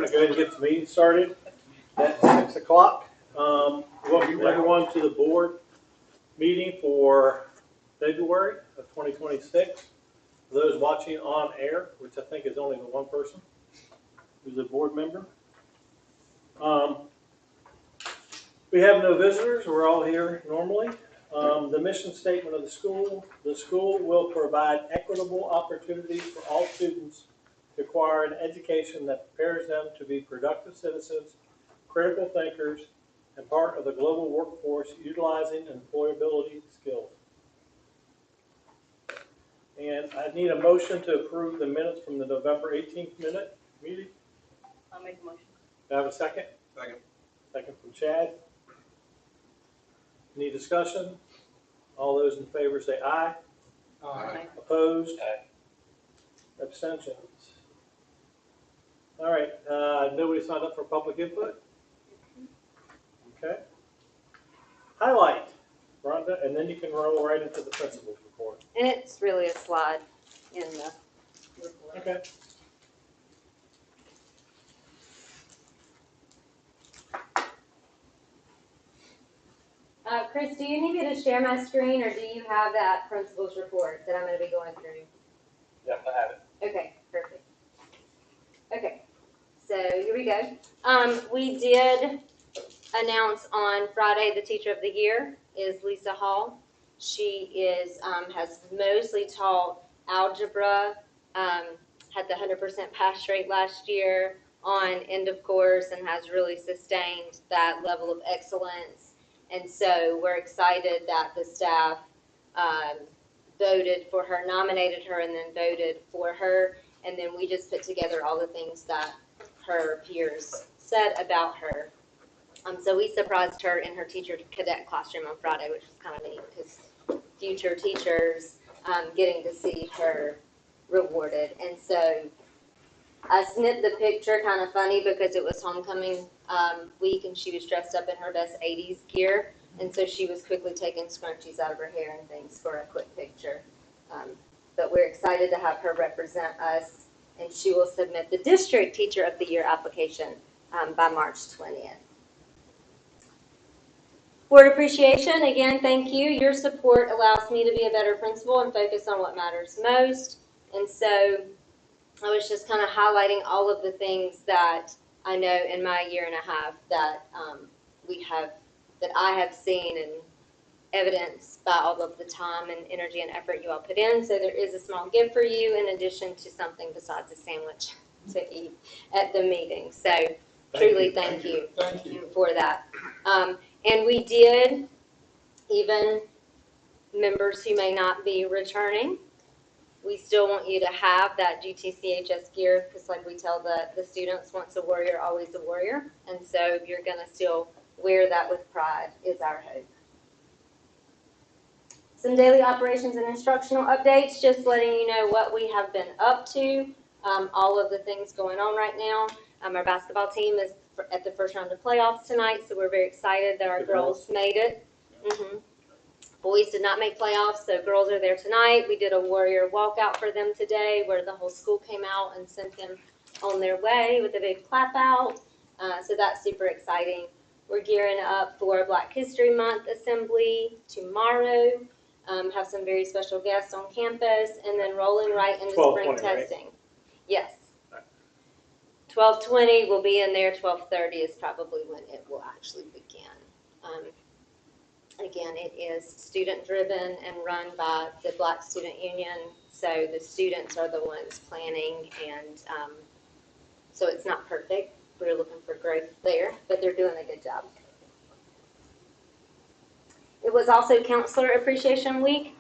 going to go ahead and get the meeting started at 6 o'clock. Welcome everyone to the board meeting for February of 2026. For those watching on air, which I think is only the one person who's a board member. We have no visitors. We're all here normally. The mission statement of the school will provide equitable opportunities for all students to acquire an education that prepares them to be productive citizens, critical thinkers, and part of the global workforce utilizing employability skills. And I need a motion to approve the minutes from the November 18th meeting. I'll make a motion. Do I have a second? Second. Second from Chad. Any discussion? All those in favor say aye. Aye. Opposed? Aye. Abstentions? All right, nobody signed up for public input? Okay. Highlight, Rhonda, and then you can roll right into the principal's report. And it's really a slide in the report. Okay. Chris, do you need me to share my screen, or do you have that principal's report that I'm going to be going through? Yep, I have it. Okay, perfect. Okay, so here we go. We did announce on Friday the Teacher of the Year is Lisa Hall. She is has mostly taught algebra, had the 100% pass rate last year on end of course, and has really sustained that level of excellence. And so we're excited that the staff voted for her, nominated her, and then voted for her. And then we just put together all the things that her peers said about her. So we surprised her in her teacher cadet classroom on Friday, which was kind of neat because future teachers getting to see her rewarded. And so I snipped the picture, kind of funny because it was homecoming week and she was dressed up in her best 80s gear. And so she was quickly taking scrunchies out of her hair and things for a quick picture. But we're excited to have her represent us, and she will submit the District Teacher of the Year application by March 20th. Board appreciation, again, thank you. Your support allows me to be a better principal and focus on what matters most. And so I was just kind of highlighting all of the things that I know in my year and a half that that I have seen and evidenced by all of the time and energy and effort you all put in. So there is a small gift for you in addition to something besides a sandwich to eat at the meeting. So truly thank you for that. And we did, even members who may not be returning, we still want you to have that GTCHS gear because like we tell the students, once a warrior, always a warrior. And so you're going to still wear that with pride is our hope. Some daily operations and instructional updates, just letting you know what we have been up to, all of the things going on right now. Our basketball team is at the first round of playoffs tonight, so we're very excited that our girls made it. Boys did not make playoffs, so girls are there tonight. We did a warrior walkout for them today where the whole school came out and sent them on their way with a big clap out. So that's super exciting. We're gearing up for Black History Month assembly tomorrow. Have some very special guests on campus, and then rolling right into spring testing. Right? Yes. 12:20 will be in there. 12:30 is probably when it will actually begin. Again, it is student-driven and run by the Black Student Union, so the students are the ones planning, and so it's not perfect. We're looking for growth there, but they're doing a good job. It was also Counselor Appreciation Week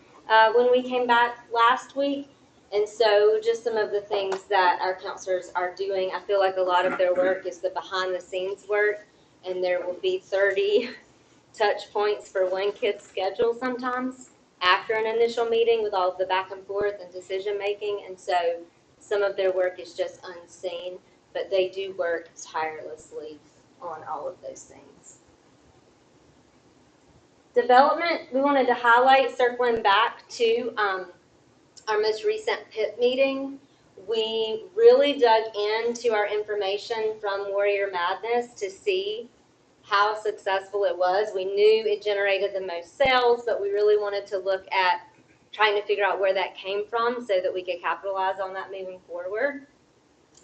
when we came back last week, and so just some of the things that our counselors are doing. I feel like a lot of their work is the behind-the-scenes work, and there will be 30 touch points for one kid's schedule sometimes after an initial meeting with all of the back and forth and decision making, and so some of their work is just unseen, but they do work tirelessly on all of those things. Development, we wanted to highlight, circling back to our most recent PIP meeting. We really dug into our information from Warrior Madness to see how successful it was. We knew it generated the most sales, but we really wanted to look at trying to figure out where that came from so that we could capitalize on that moving forward.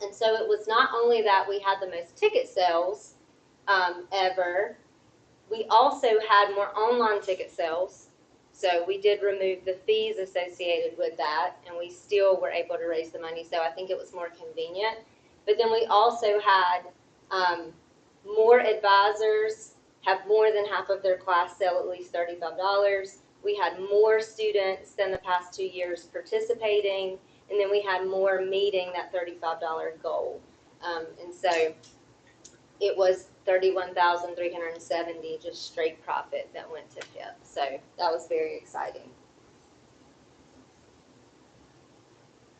And so it was not only that we had the most ticket sales ever, we also had more online ticket sales. So we did remove the fees associated with that, and we still were able to raise the money. So I think it was more convenient. But then we also had more advisors have more than half of their class sell at least $35. We had more students than the past 2 years participating, and then we had more meeting that $35 goal. And so it was $31,370 just straight profit that went to PIP. So that was very exciting.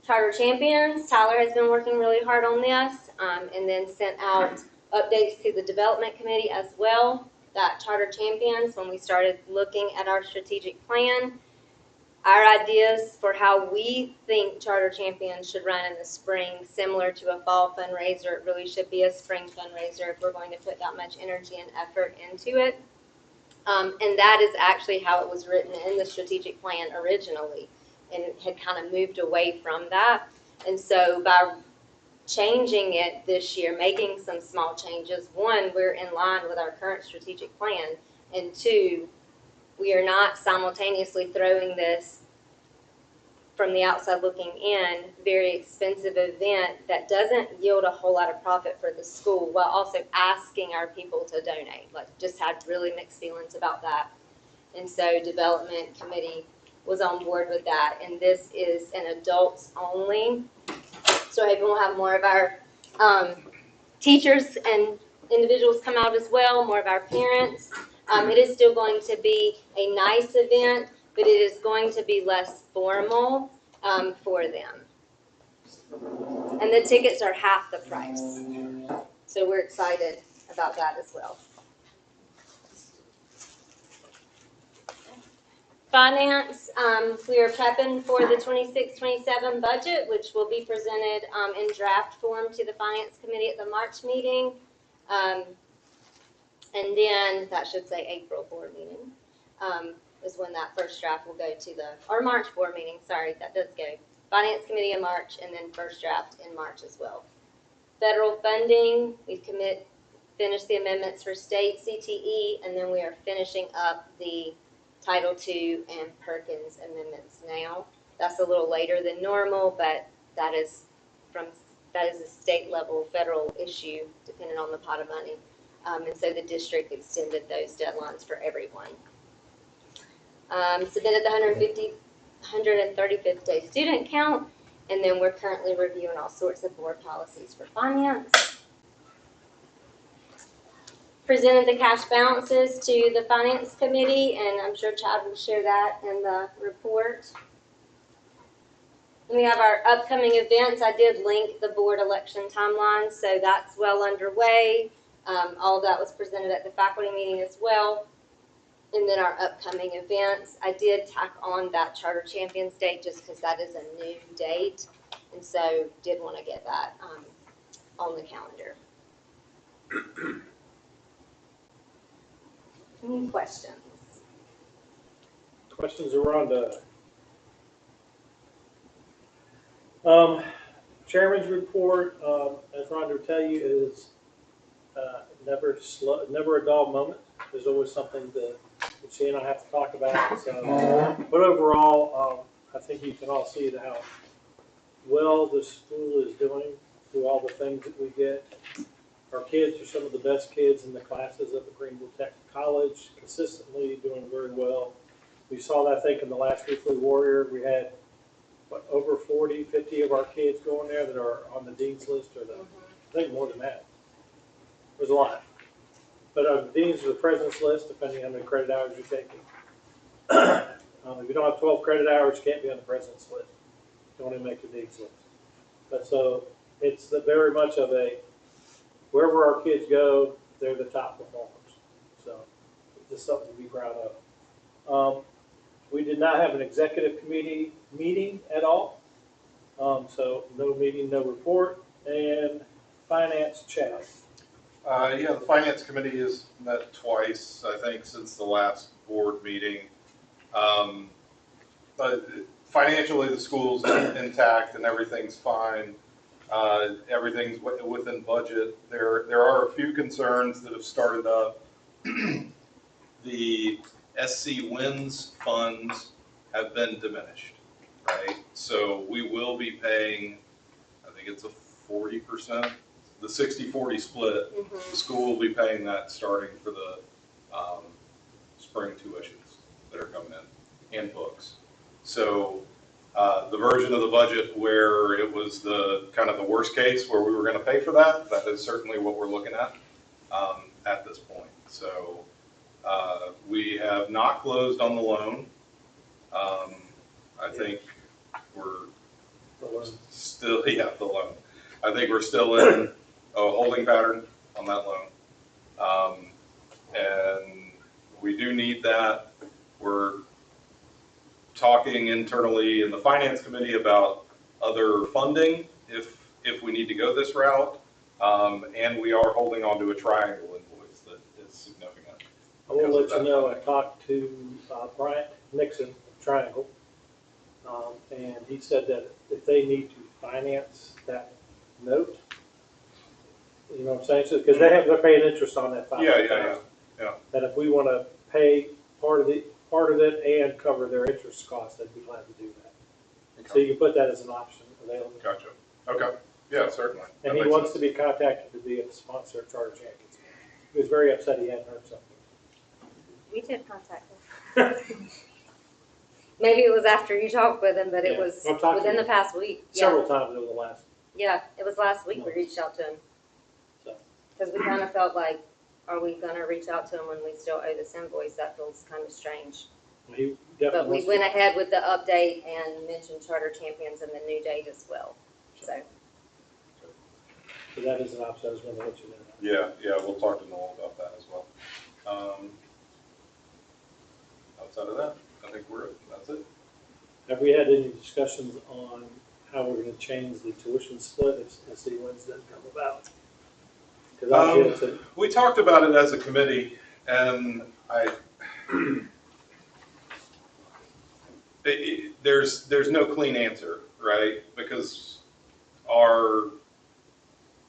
Charter Champions, Tyler has been working really hard on this, and then sent out updates to the development committee as well. That Charter Champions, when we started looking at our strategic plan, our ideas for how we think Charter Champions should run in the spring, similar to a fall fundraiser, it really should be a spring fundraiser if we're going to put that much energy and effort into it. And that is actually how it was written in the strategic plan originally, and it had kind of moved away from that. And so by changing it this year, making some small changes, one, we're in line with our current strategic plan, and two, we are not simultaneously throwing this from the outside looking in, very expensive event that doesn't yield a whole lot of profit for the school, while also asking our people to donate. Like, just had really mixed feelings about that. And so development committee was on board with that. And this is an adults only. So I hope we'll have more of our teachers and individuals come out as well, more of our parents. It is still going to be a nice event, but it is going to be less formal for them. And the tickets are half the price. So we're excited about that as well. Finance, we are prepping for the 26-27 budget, which will be presented in draft form to the Finance Committee at the March meeting. And then, that should say April board meeting, is when that first draft will go to the, or March board meeting, sorry, that does go. Finance Committee in March, and then first draft in March as well. Federal funding, we've finished the amendments for state CTE, and then we are finishing up the Title II and Perkins amendments now. That's a little later than normal, but that is a state level federal issue depending on the pot of money. And so the district extended those deadlines for everyone. Submitted the 135th day student count, and then we're currently reviewing all sorts of board policies for finance. Presented the cash balances to the Finance Committee, and I'm sure Chad will share that in the report. We have our upcoming events. I did link the board election timeline, so that's well underway. All of that was presented at the faculty meeting as well. And then our upcoming events. I did tack on that Charter Champions date just because that is a new date, and so did want to get that on the calendar. Any questions? Questions are Rhonda. Chairman's report, as Rhonda will tell you, is never a dull moment. There's always something that she and I have to talk about. So, but overall, I think you can all see how well the school is doing through all the things that we get. Our kids are some of the best kids in the classes up at Greenville Tech College, consistently doing very well. We saw that, I think, in the last weekly Warrior. We had over 40, 50 of our kids going there that are on the dean's list, or I think more than that. There's a lot. But the dean's or the president's list, depending on how many credit hours you're taking. If you don't have 12 credit hours, you can't be on the president's list. You don't even make the dean's list. But so it's very much of a, wherever our kids go, they're the top performers. So it's just something to be proud of. We did not have an executive committee meeting at all. So no meeting, no report, and finance chat. Yeah, the finance committee has met twice, I think, since the last board meeting. But financially, the school's intact and everything's fine. Everything's within budget. There are a few concerns that have started up. The SC Wins funds have been diminished, right? So we will be paying, I think it's a 40%, the 60-40 split. The school will be paying that starting for the spring tuitions that are coming in and books. So the version of the budget where it was the kind of the worst case where we were going to pay for that, that is certainly what we're looking at this point. So we have not closed on the loan. I think we're still, the loan. I think we're still in a holding pattern on that loan. And we do need that. We're talking internally in the finance committee about other funding if we need to go this route. And we are holding on to a triangle invoice that is significant. I will let you know, I talked to Bryant Nixon of Triangle, and he said that if they need to finance that note, you know what I'm saying? Because they're paying interest on that $500,000. Yeah. That if we want to pay part of it and cover their interest costs, they'd be glad to do that. Okay. So you can put that as an option available. Gotcha. Okay. Yeah, certainly. And he wants to be contacted to be a sponsor of Charter Champions. He was very upset he hadn't heard something. We did contact him. Maybe it was after you talked with him, but it Yeah. was I've talked to within him the past week. Several times over the last. Yeah, it was last week we reached out to him. So. Because we kind of felt like, are we going to reach out to him when we still owe this invoice? That feels kind of strange. He But definitely we went ahead with the update and mentioned Charter Champions and the new date as well. So that is an option. I was going to let you know. Yeah, we'll talk to Noel about that as well. Outside of that, I think that's it. Have we had any discussions on how we're going to change the tuition split if City Wins doesn't come about? Because We talked about it as a committee, and there's no clean answer, right? Because our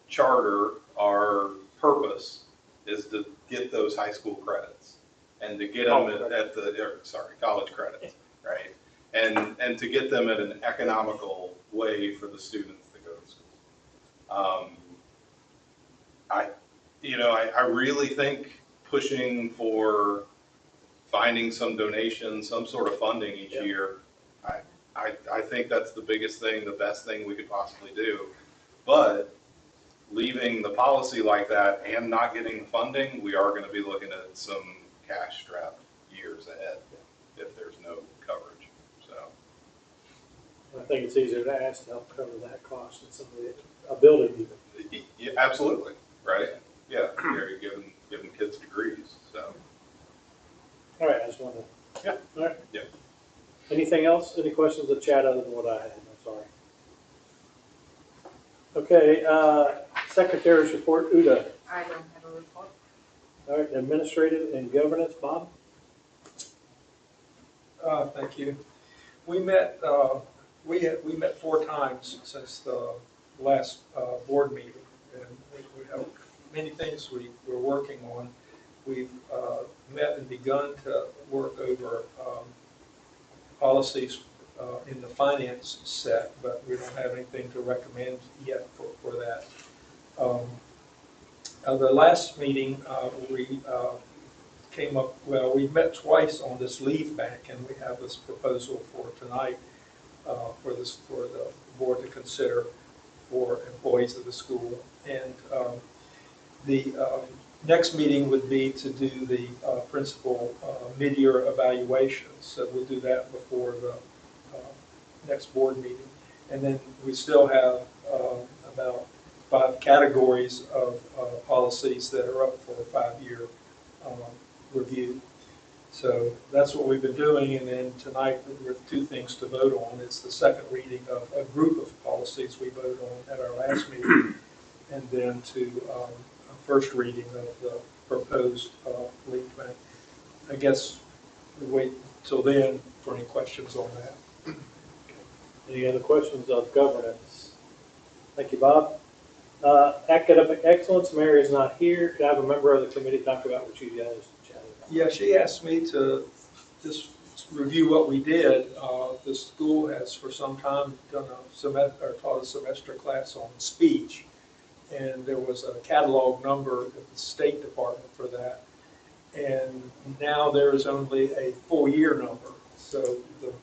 charter, our purpose is to get those high school credits and to get them college credits, right? And to get them in an economical way for the students that go to school. I really think pushing for finding some donation, some sort of funding each year, I think that's the biggest thing, the best thing we could possibly do. But leaving the policy like that and not getting the funding, we are going to be looking at some cash-strapped years ahead if there's no coverage. So I think it's easier to ask to help cover that cost than somebody a building even. yeah, absolutely, right? Yeah, you're giving kids degrees. So All right, I just wanted to. Yeah. All right. Yeah. Anything else? Any questions of Chad other than what I had? I'm sorry. Okay, Secretary's report, Uda. I don't have a report. All right, administrative and governance, Bob? Thank you. We met 4 times since the last board meeting, and we have many things we're working on. We've met and begun to work over policies in the finance set, but we don't have anything to recommend yet for that. The last meeting, we came up, we met twice on this leave bank, and we have this proposal for tonight for the board to consider for employees of the school. And the next meeting would be to do the principal mid-year evaluations. So we'll do that before the next board meeting. And then we still have about 5 categories of policies that are up for a 5-year review. So that's what we've been doing, and then tonight, there are two things to vote on. It's the second reading of a group of policies we voted on at our last meeting, and then to a first reading of the proposed leave bank. I guess we'll wait till then for any questions on that. Any other questions of governance? Thank you, Bob. Academic excellence, Mary is not here. Could I have a member of the committee talk about what you guys chatted about? Yeah, she asked me to just review what we did. The school has for some time done a semester, or taught a semester class on speech. And there was a catalog number at the State Department for that. And now there is only a full year number. So the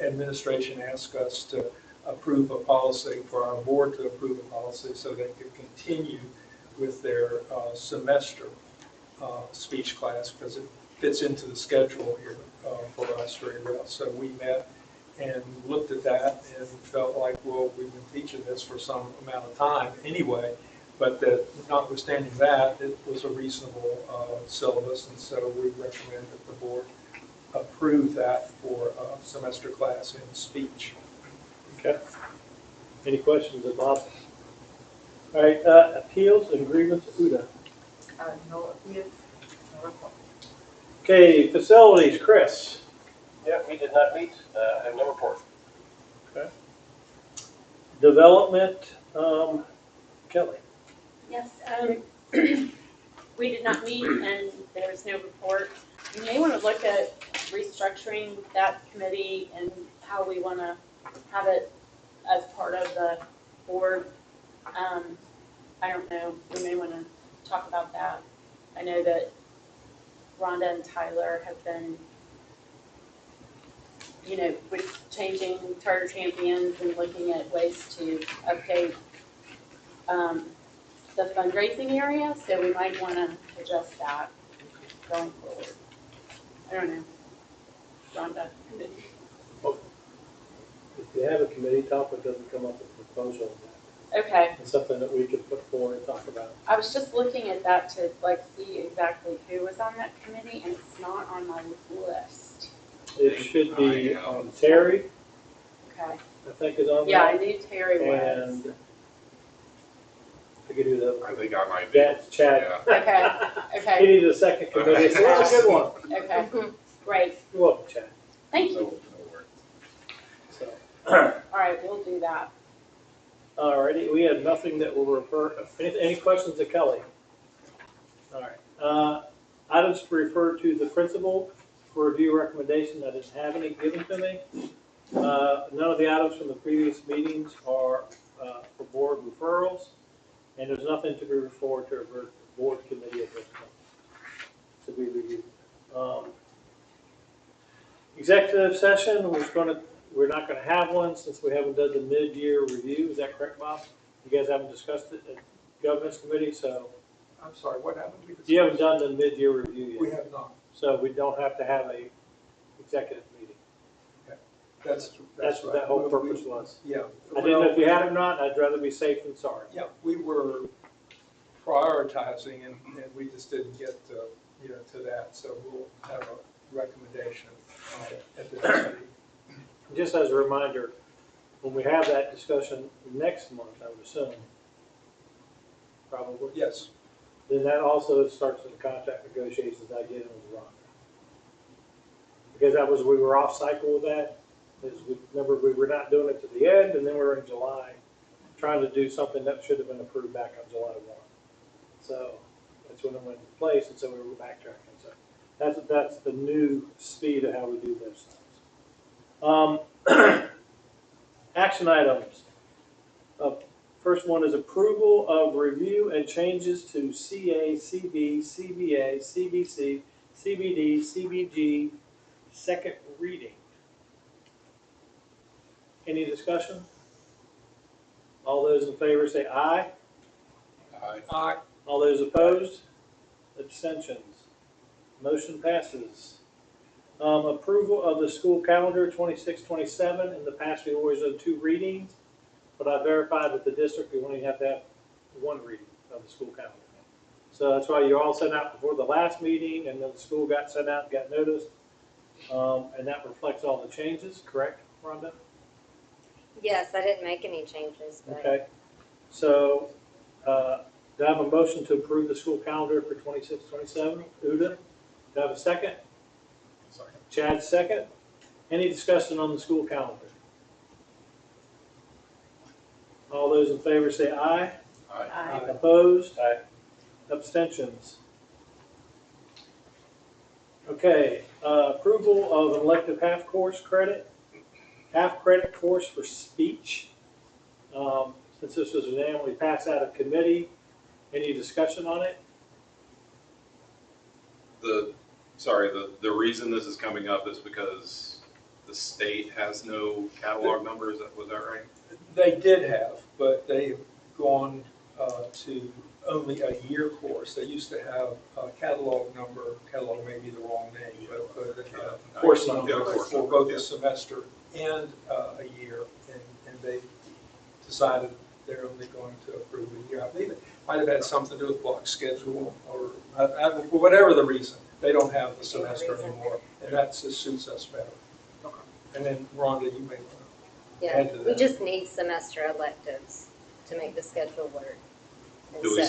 administration asked us to approve a policy, for our board to approve a policy so they could continue with their semester speech class, because it fits into the schedule here for us very well. So we met and looked at that and felt like, well, we've been teaching this for some amount of time anyway, but that notwithstanding that, it was a reasonable syllabus, and so we recommend that the board approve that for a semester class in speech. Okay. Any questions of Bob? All right, appeals and grievance, Uda. No appeals, no report. Okay, facilities, Chris. Yeah, we did not meet, and no report. Okay. Development, Kelly. Yes, we did not meet and there was no report. You may want to look at restructuring that committee and how we want to have it as part of the board. I don't know, we may want to talk about that. I know that Rhonda and Tyler have been, with changing charter champions and looking at ways to update the fundraising area, so we might want to adjust that going forward. I don't know. Rhonda? If you have a committee topic, doesn't come up with a proposal on that. Okay, It's something that we could put forward and talk about. I was just looking at that to see exactly who was on that committee, and it's not on my list. It should be Terry, Okay. I think is on Yeah, I that. knew Terry was. And I could do the, I think I might be. that's Chad. Yeah. Okay, He okay, needed a second committee, so that's a good one. okay, great, You're welcome, Chad. thank No, you. no worries. So, All right, we'll do that. alrighty, we had nothing that will refer, any questions of Kelly? All right, items to refer to the principal for review recommendation. I didn't have any given to me. None of the items from the previous meetings are for board referrals, and there's nothing to be referred to a board committee at this point to be reviewed. Executive session, we're not gonna have one since we haven't done the mid-year review. Is that correct, Bob? You guys haven't discussed it at governance committee, so I'm sorry, what happened? you haven't done the mid-year review We yet. have not. So we don't have to have a executive meeting. That's That's what right. that whole purpose was. Yeah. I didn't know if you had it or not. I'd rather be safe than sorry. Yeah, we were prioritizing and we just didn't get to that, so we'll have a recommendation at the next meeting. Just as a reminder, when we have that discussion next month, I would assume, probably, Yes, then that also starts the contract negotiations I did with Ron. Because that was, we were off cycle with that. Remember, we were not doing it to the end, and then we were in July, trying to do something that should have been approved back on July 1. So that's when it went into place, and so we were backtracking. So that's the new speed of how we do those things. Action items. First one is approval of review and changes to CA, CB, CBA, CBC, CBD, CBG, second reading. Any discussion? All those in favor say aye. Aye. All those opposed? Abstentions? Motion passes. Approval of the school calendar 26-27. In the past, we always done 2 readings, but I verified with the district we only have to have 1 reading of the school calendar. So that's why you're all sent out before the last meeting, and then the school got sent out, got noticed. And that reflects all the changes, correct, Rhonda? Yes, I didn't make any changes, but Okay. So, do I have a motion to approve the school calendar for 26, 27? Uda, do I have a second? Second. Chad, second. Any discussion on the school calendar? All those in favor say aye. Aye. Opposed? Aye. Abstentions? Okay, approval of an elective half credit course for speech. Since this was unanimously passed out of committee, any discussion on it? The reason this is coming up is because the state has no catalog numbers, was that right? They did have, but they've gone to only a year course. They used to have a catalog number, catalog may be the wrong name, but course number Yeah, course for number, both yeah. a semester and a year, and they decided they're only going to approve a year. I believe it might have had something to do with block schedule or for whatever the reason, they don't have the semester anymore, and that just suits us better. And then Rhonda, you may want to add to yeah, that. we just need semester electives to make the schedule work. And Do we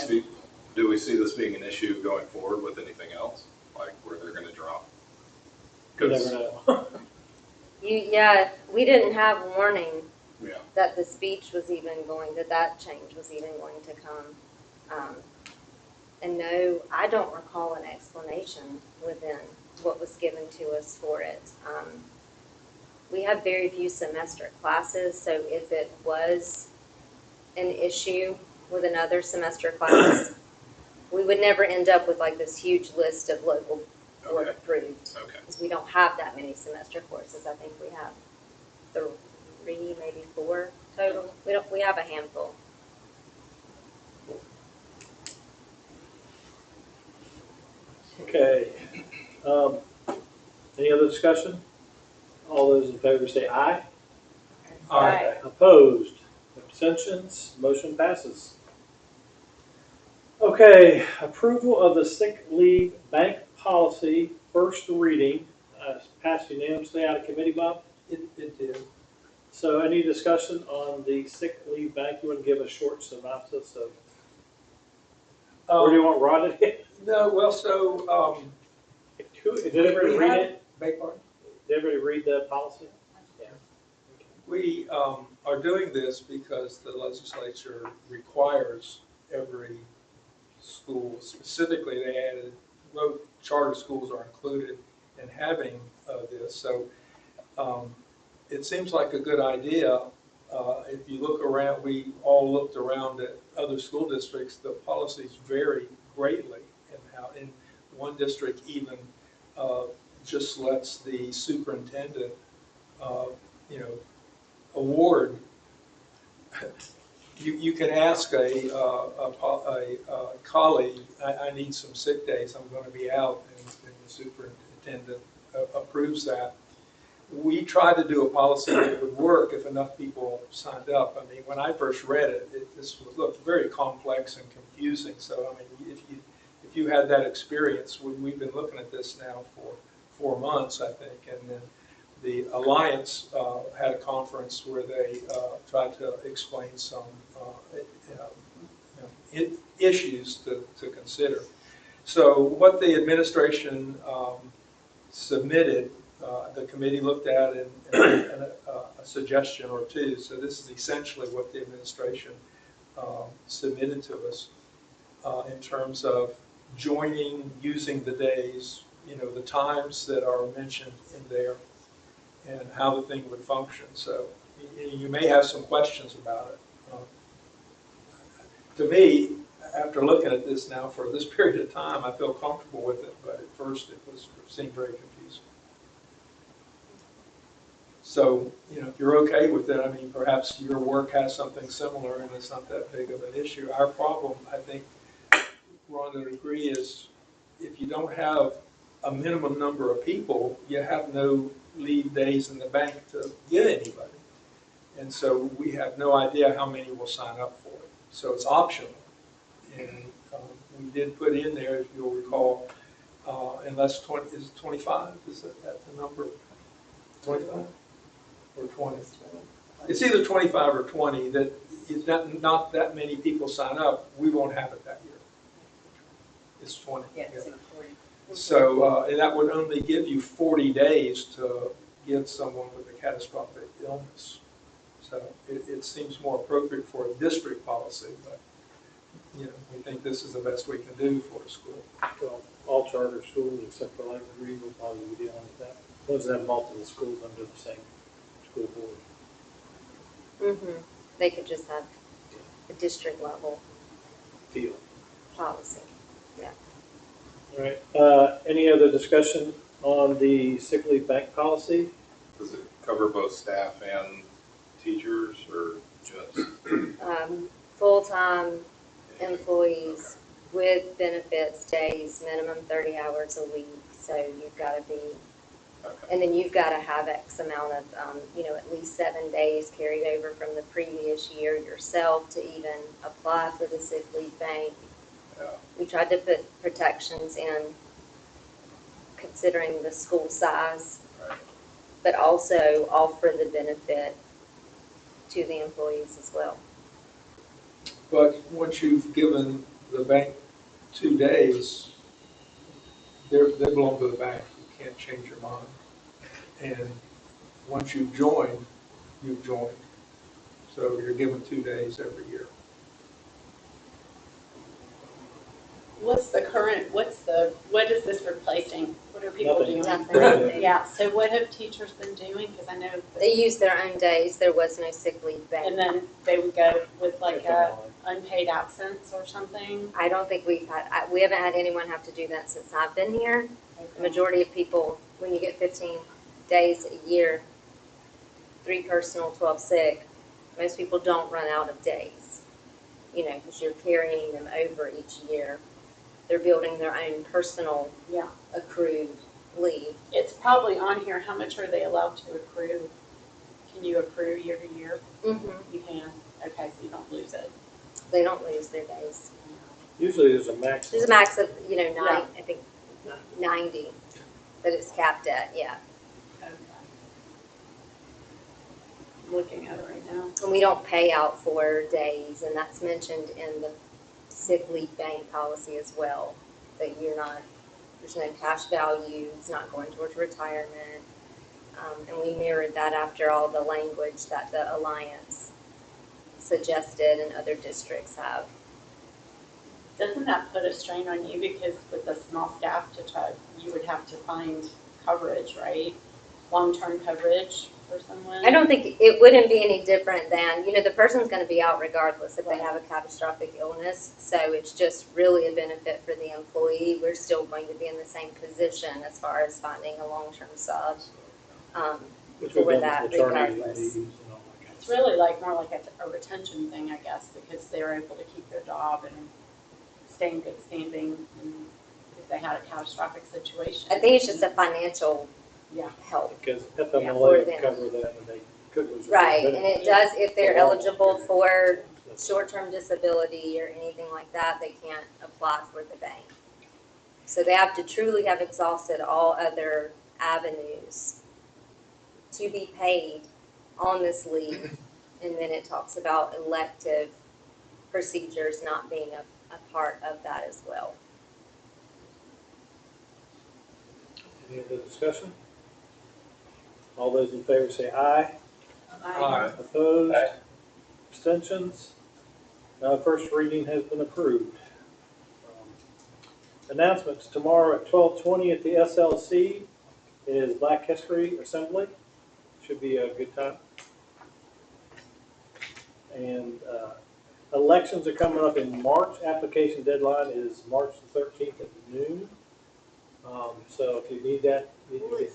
so- see this being an issue going forward with anything else, like where they're gonna drop? You 'Cause- never know. Yeah, we didn't have warning Yeah, that the speech was even that change was even going to come. And no, I don't recall an explanation within what was given to us for it. We have very few semester classes, so if it was an issue with another semester class, we would never end up with like this huge list of local board Okay. approved. okay. Because we don't have that many semester courses. I think we have 3, maybe 4 total. We have a handful. Okay. Any other discussion? All those in favor say aye. Aye. Opposed? Abstentions? Motion passes. Okay, approval of the sick leave bank policy, first reading, passed unanimously out of committee, Bob. It did. So any discussion on the sick leave bank? You want to give a short synopsis of, or do you want Rod to hit? No, well, so, Did everybody we read have- it? beg pardon? Did everybody read the policy? Yeah. We are doing this because the legislature requires every school, specifically they added, wrote charter schools are included in having this. So it seems like a good idea. If you look around, we all looked around at other school districts, the policies vary greatly in how, in one district even just lets the superintendent, award. You can ask a colleague, I need some sick days, I'm going to be out, and the superintendent approves that. We tried to do a policy that would work if enough people signed up. I mean, when I first read it, this looked very complex and confusing. So, I mean, if you had that experience, we've been looking at this now for 4 months, I think, and then the Alliance had a conference where they tried to explain some issues to consider. So what the administration submitted, the committee looked at and a suggestion or two. So this is essentially what the administration submitted to us in terms of joining, using the days, the times that are mentioned in there, and how the thing would function. So you may have some questions about it. To me, after looking at this now for this period of time, I feel comfortable with it, but at first it seemed very confusing. So, if you're okay with it, I mean, perhaps your work has something similar and it's not that big of an issue. Our problem, I think, Rhonda would agree, is if you don't have a minimum number of people, you have no leave days in the bank to give anybody. And so we have no idea how many will sign up for it. So it's optional. And we did put in there, if you'll recall, unless 20, is it 25? Is that the number? 25 or 20? It's either 25 or 20, that is not that many people sign up, we won't have it that year. It's 20. Yeah, yeah. it's important. So, and that would only give you 40 days to get someone with a catastrophic illness. So it seems more appropriate for a district policy, but, you know, we think this is the best we can do for a school. Well, all charter schools except for Lake Green will probably be dealing with that. Those that have multiple schools under the same school board They could just have a district level deal. policy. All right, any other discussion on the sick leave bank policy? Does it cover both staff and teachers, or just? Full-time employees with benefits days, minimum 30 hours a week. So you've got to be, Okay. and then you've got to have X amount of, at least 7 days carried over from the previous year yourself to even apply for the sick leave bank. Yeah. We tried to put protections in considering the school size, Right. but also offer the benefit to the employees as well. But once you've given the bank 2 days, they belong to the bank. You can't change your mind. And once you've joined, you've joined. So you're given 2 days every year. What is this replacing? What are people Nothing. doing? Nothing. Yeah, so what have teachers been doing? Because I know, They used their own days. There was no sick leave bank. and then they would go with like Get them a on. unpaid absence or something. I don't think we haven't had anyone have to do that since I've been here. The majority of people, when you get 15 days a year, 3 personal, 12 sick, most people don't run out of days, because you're carrying them over each year. They're building their own personal Yeah. accrued leave. It's probably on here. How much are they allowed to accrue? Can you accrue year to year? Mm-hmm. You can. Okay, so you don't lose it. They don't lose their days. Usually there's a maximum. There's a max of, Yeah. I think 90 that it's capped at, yeah. Okay. I'm looking at it right now. And we don't pay out for days, and that's mentioned in the sick leave bank policy as well, that there's no cash value, it's not going towards retirement. And we mirrored that after all the language that the Alliance suggested and other districts have. Doesn't that put a strain on you because with a small staff you would have to find coverage, right? Long-term coverage for someone? I don't think it wouldn't be any different than, the person's going to be out regardless if they have a catastrophic illness. So it's just really a benefit for the employee. We're still going to be in the same position as far as finding a long-term sub Which we've for done that with maternity regardless. leaves and all that kind of It's really more like a retention thing, I guess, because they're able to keep their job and stay in good standing if they had a catastrophic situation. I think it's just a financial Yeah. help. Because for FMLA would them. cover that and they could lose. Right, their and it benefits. does, if they're For long eligible periods. for That's- short-term disability or anything like that, they can't apply for the bank. So they have to truly have exhausted all other avenues to be paid on this leave. And then it talks about elective procedures not being a part of that as well. Any other discussion? All those in favor say aye. Aye. Opposed? Aye. Abstentions? First reading has been approved. Announcements, tomorrow at 12:20 at the SLC is Black History Assembly. Should be a good time. And elections are coming up in March. Application deadline is March the 13th at noon. So if you need that, you need to get,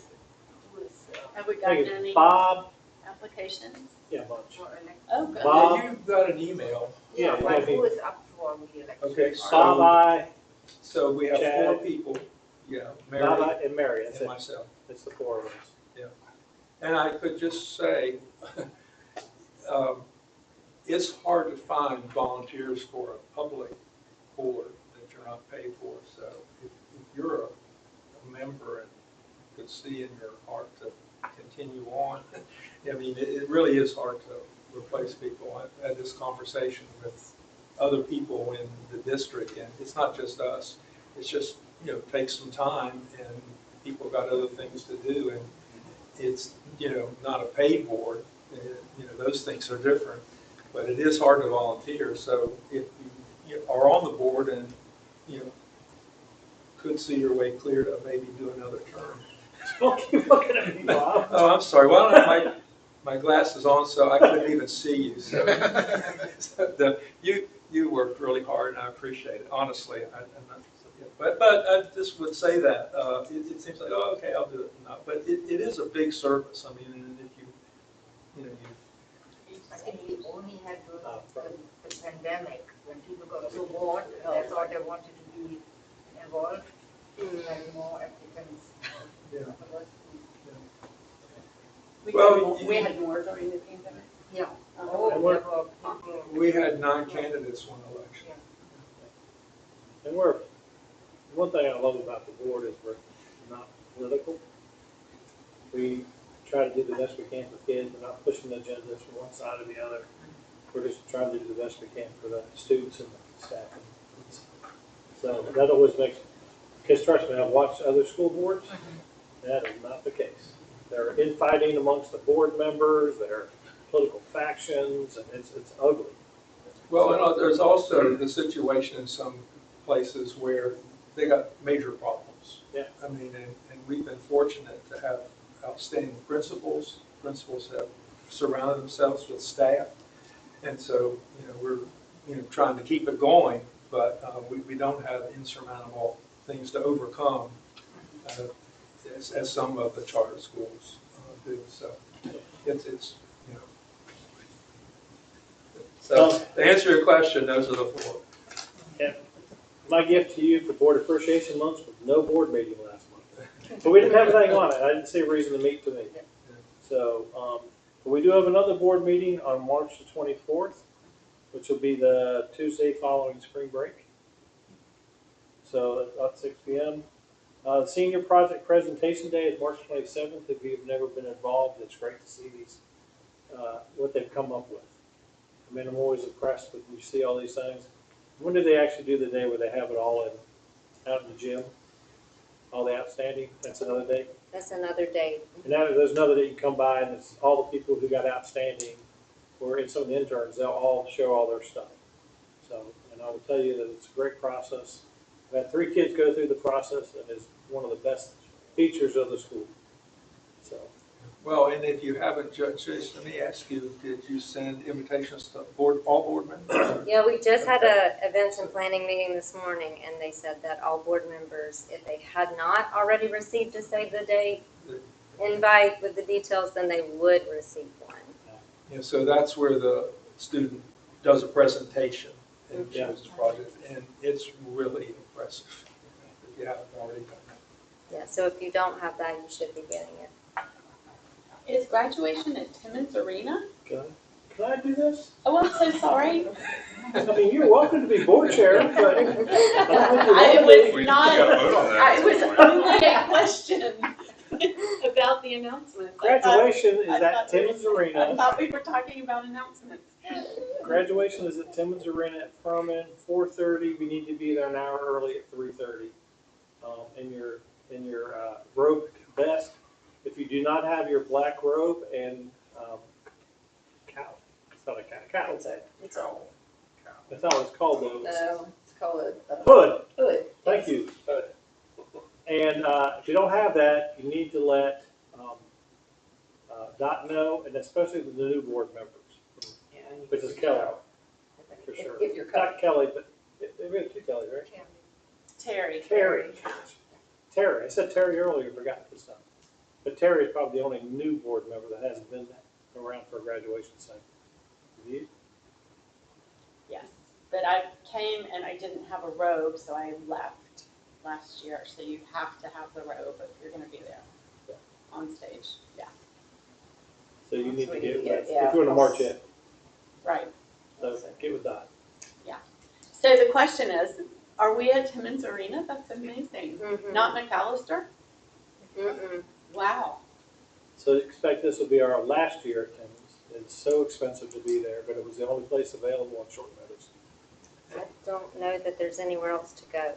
Have we I gotten think it's any Bob, applications? yeah, bunch. Oh, good. Bob. Yeah, you've got an email. Yeah, Yeah, but okay. who is up for re-election? Okay, Bob, so, I, so we have 4 Chad. people. Yeah, Bob, Mary I, and Mary, that's and it. myself. It's the 4 of us. And I could just say, it's hard to find volunteers for a public board that are not paid for. So if you're a member and could see in your heart to continue on, I mean, it really is hard to replace people. I've had this conversation with other people in the district, and it's not just us. It's just, takes some time, and people got other things to do, and it's, not a paid board. Those things are different, but it is hard to volunteer. So if you are on the board and, could see your way clear to maybe do another term. Don't keep looking at me, Bob. Oh, I'm sorry. Well, I don't have my glasses on, so I couldn't even see you. So, you worked really hard, and I appreciate it. Honestly, but I just would say that it seems like, oh, okay, I'll do it. No, but it is a big service. I mean, and if you I think we only had the pandemic, when people got so bored, they thought they wanted to be involved, and more applicants. Yeah. We had more during the pandemic. Yeah. Oh, Oh, there were people. We had 9 candidates one election. And one thing I love about the board is we're not political. We try to do the best we can for kids. We're not pushing agendas from one side or the other. We're just trying to do the best we can for the students and the staff. So that always makes, because trust me, I've watched other school boards. That is not the case. There are infighting amongst the board members. There are political factions, and it's ugly. Well, and there's also the situation in some places where they got major problems. Yeah. I mean, and we've been fortunate to have outstanding principals. Principals have surrounded themselves with staff, and so we're trying to keep it going, but we don't have insurmountable things to overcome as some of the charter schools do. So it's. So to answer your question, those are the 4. Yeah. My gift to you for Board Appreciation Month was no board meeting last month. But we didn't have anything on it. I didn't see a reason to meet today. So but we do have another board meeting on March the 24th, which will be the Tuesday following spring break. So at 6 p.m. Senior Project Presentation Day is March 27th. If you've never been involved, it's great to see these, what they've come up with. I mean, I'm always impressed when you see all these things. When do they actually do the day where they have it all out in the gym? All the outstanding? That's another day? That's another date. And now there's another day you can come by, and it's all the people who got outstanding, or in some of the interns, they'll all show all their stuff. So, and I will tell you that it's a great process. I've had 3 kids go through the process, and it's one of the best features of the school. So. Well, and if you haven't, Judge, let me ask you, did you send invitations to all board members? Yeah, we just had a events and planning meeting this morning, and they said that all board members, if they had not already received a save the date invite with the details, then they would receive one. So that's where the student does a presentation and Yeah. shows the project, and it's really impressive if you haven't already done that. Yeah, so if you don't have that, you should be getting it. Is graduation at Timmons Arena? Can I do this? Oh, I'm so sorry. I mean, you're welcome to be board chair, but I don't think you I want to was be. not, gotta vote on that. it was only a question about the announcements. Graduation is I at thought- Timmons I Arena. thought we were talking about announcements. Graduation is at Timmons Arena at Furman, 4:30. We need to be there an hour early at 3:30. In your robe vest. If you do not have your black robe and cowl, it's not a cowl. It's all. That's not what it's called though. It's called a Hood. hood. Thank you. And if you don't have that, you need to let Dot know, and especially the new board members, which is Kelly, for sure. If you're Not Kelly, but we have 2 Kellys, right? Terry. Terry. I said Terry earlier, forgot this time. But Terry is probably the only new board member that hasn't been around for a graduation ceremony. Have you? Yes, but I came and I didn't have a robe, so I left last year. So you have to have the robe if you're going to be there on stage. Yeah, So you need So to we need get to get- with, yeah. if you want to march in, right. so get with Dot. So the question is, Are we at Timmons Arena? That's amazing. Mhm. Not McAllister? Mm-mm. Wow. So expect this will be our last year at Timmons. It's so expensive to be there, but it was the only place available on short notice. I don't know that there's anywhere else to go.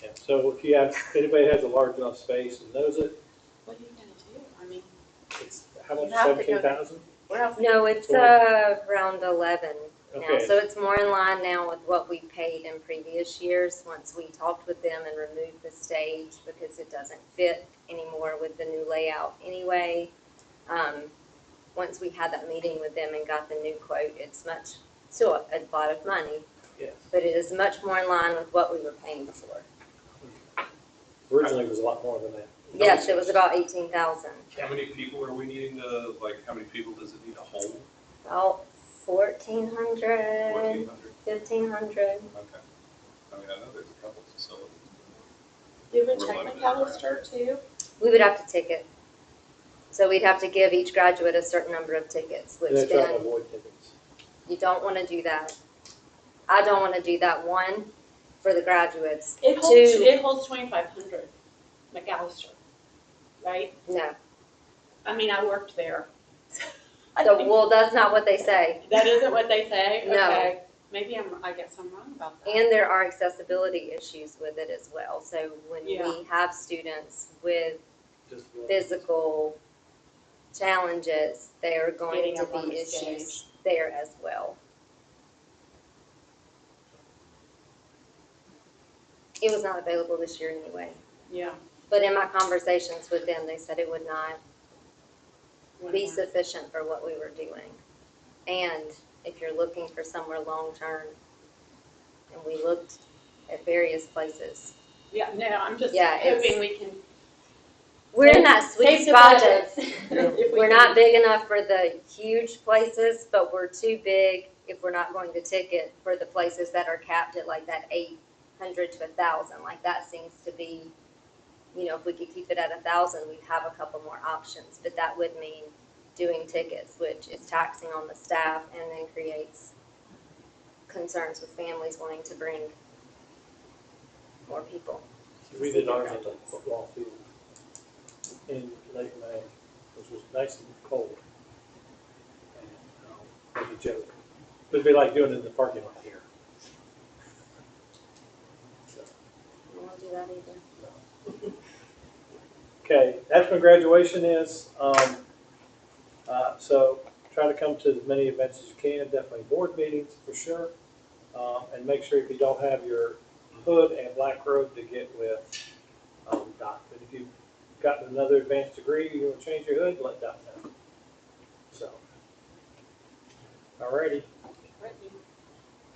Yeah. So if anybody has a large enough space and knows it, What are you gonna do? I mean, it's how You much? have to go- 17,000. where else? No, it's around 11 now, Okay. so it's more in line now with what we paid in previous years. Once we talked with them and removed the stage because it doesn't fit anymore with the new layout anyway. Once we had that meeting with them and got the new quote, it's still a lot of money, Yes. but it is much more in line with what we were paying before. Originally, it was a lot more than that. Yes, it was about 18,000. How many people are we needing to, like, how many people does it need to hold? About 1,400, 1,400? 1,500. Okay. I mean, I know there's a couple facilities. You would We're check limited. McAllister too? We would have to ticket. So we'd have to give each graduate a certain number of tickets, which They're trying to then avoid tickets. you don't want to do that. I don't want to do that, one, for the graduates. It holds 2,500, McAllister, right? No. I mean, I worked there. Well, that's not what they say. That isn't what they say? No. Okay. Maybe I guess I'm wrong about that. And there are accessibility issues with it as well. So when Yeah. we have students with Just physical challenges, there are going Getting to up on be the issues stage. there as well. It was not available this year anyway. Yeah. But in my conversations with them, they said it would not be sufficient for what we were doing. And if you're looking for somewhere long-term, and we looked at various places, Yeah, no, I'm just Yeah, it's- hoping we can. we're in that sweet save the spot of, budgets. If we we're can. not big enough for the huge places, but we're too big if we're not going to ticket for the places that are capped at like that 800 to 1,000. Like that seems to be, if we could keep it at 1,000, we'd have a couple more options. But that would mean doing tickets, which is taxing on the staff and then creates concerns with families wanting to bring more people. We did ours at the football field in late May, which was nice and cold. And it was a joke. It'd be like doing it in the parking lot here. So, I don't want to do that either. okay, that's when graduation is. So try to come to as many events as you can, definitely board meetings for sure. And make sure if you don't have your hood and black robe to get with Doc. But if you've gotten another advanced degree, you want to change your hood, let Doc know. So, alrighty.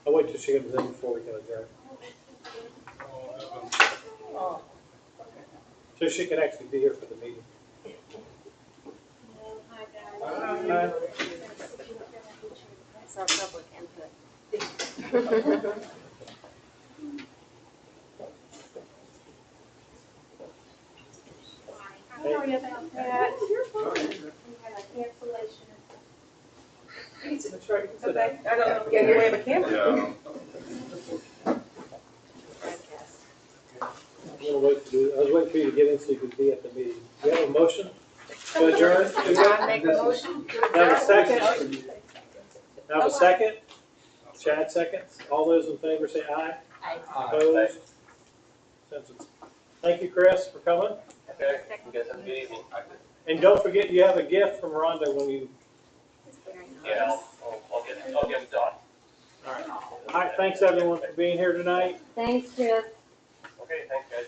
I'll wait till she comes in before we can adjourn. Oh. So she can actually be here for the meeting. Hi. That's our public input. Sorry about that. You're fine. We had a cancellation. That's right. Okay, I don't know, yeah, you have a camera. Yeah. I was waiting for you to get in so you could be at the meeting. You have a motion to adjourn? I make a motion to Have a adjourn. second? Have a second? Chad seconds. All those in favor say aye. Aye. Opposed? Abstentions. Thank you, Chris, for coming. Okay, you guys have a good evening. And don't forget, you have a gift from Rhonda when you, Yeah, I'll get it done. all right, thanks everyone for being here tonight. Thanks, Chris. Okay, thanks, guys.